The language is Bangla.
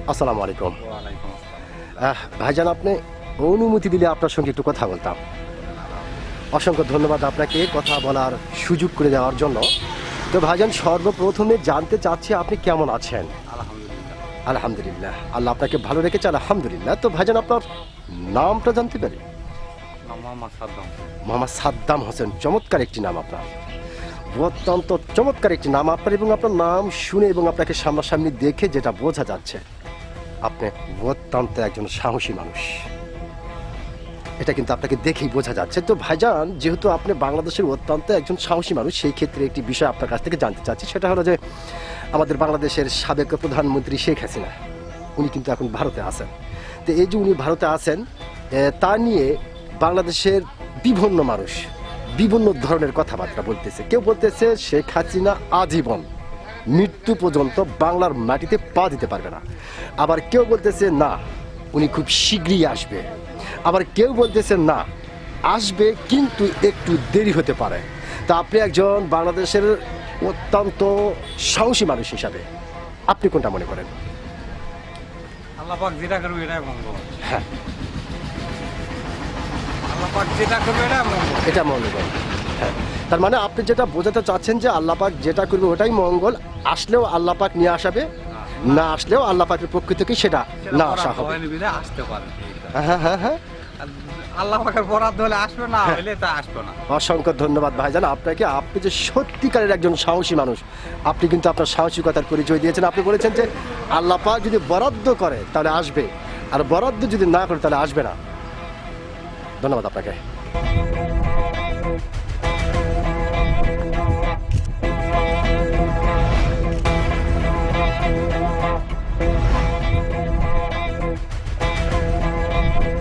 আসসালামু আলাইকুম। ওয়ালাইকুম আসসালাম। ভাইজান, আপনি অনুমতি দিলে আপনার সঙ্গে একটু কথা বলতাম। অসংখ্য ধন্যবাদ আপনাকে কথা বলার সুযোগ করে দেওয়ার জন্য। তো ভাইজান, সর্বপ্রথমে জানতে চাচ্ছি আপনি কেমন আছেন? আলহামদুলিল্লাহ। আলহামদুলিল্লাহ, আল্লাহ আপনাকে ভালো রেখেছে, আলহামদুলিল্লাহ। তো ভাইজান, আপনার নামটা জানতে পারি? নাম মোহাম্মদ সাদ্দাম। মোহাম্মদ সাদ্দাম হোসেন, চমৎকার একটি নাম আপনার, অত্যন্ত চমৎকার একটি নাম আপনার। এবং আপনার নাম শুনে এবং আপনাকে সামনাসামনি দেখে যেটা বোঝা যাচ্ছে, আপনি অত্যন্ত একজন সাহসী মানুষ, এটা কিন্তু আপনাকে দেখেই বোঝা যাচ্ছে। তো ভাইজান, যেহেতু আপনি বাংলাদেশের অত্যন্ত একজন সাহসী মানুষ, সেই ক্ষেত্রে একটি বিষয় আপনার কাছ থেকে জানতে চাচ্ছি। সেটা হলো যে আমাদের বাংলাদেশের সাবেক প্রধানমন্ত্রী শেখ হাসিনা, উনি কিন্তু এখন ভারতে আছেন। তো এই যে উনি ভারতে আছেন, তা নিয়ে বাংলাদেশের বিভিন্ন মানুষ বিভিন্ন ধরনের কথাবার্তা বলতেছে। কেউ বলতেছে শেখ হাসিনা আজীবন মৃত্যু পর্যন্ত বাংলার মাটিতে পা দিতে পারবে না। আবার কেউ বলতেছে না, উনি খুব শীঘ্রই আসবে। আবার কেউ বলতেছে না, আসবে কিন্তু একটু দেরি হতে পারে। তা আপনি একজন বাংলাদেশের অত্যন্ত সাহসী মানুষ হিসাবে আপনি কোনটা মনে করেন? আল্লাহ পাক যেটা করবে এটাই মঙ্গল। হ্যাঁ, আল্লাহ পাক যেটা করবে এটাই মঙ্গল। এটা মনে করেন। হ্যাঁ, তার মানে আপনি যেটা বোঝাতে চাচ্ছেন যে আল্লাহ পাক যেটা করবে ওটাই মঙ্গল। আসলেও আল্লাহ পাক নিয়ে আসাবে, না আসলেও আল্লাহ পাকের পক্ষ থেকে সেটা না আসা হবে। আসতে পারে। হ্যাঁ হ্যাঁ হ্যাঁ, আর আল্লাহ পাকের বরাদ্দ হলে আসবে, না হলে তা আসবে না। অসংখ্য ধন্যবাদ ভাইজান আপনাকে। আপনি যে সত্যিকারের একজন সাহসী মানুষ, আপনি কিন্তু আপনার সাহসিকতার পরিচয় দিয়েছেন। আপনি বলেছেন যে আল্লাহ পাক যদি বরাদ্দ করে তাহলে আসবে, আর বরাদ্দ যদি না করে তাহলে আসবে না। ধন্যবাদ আপনাকে।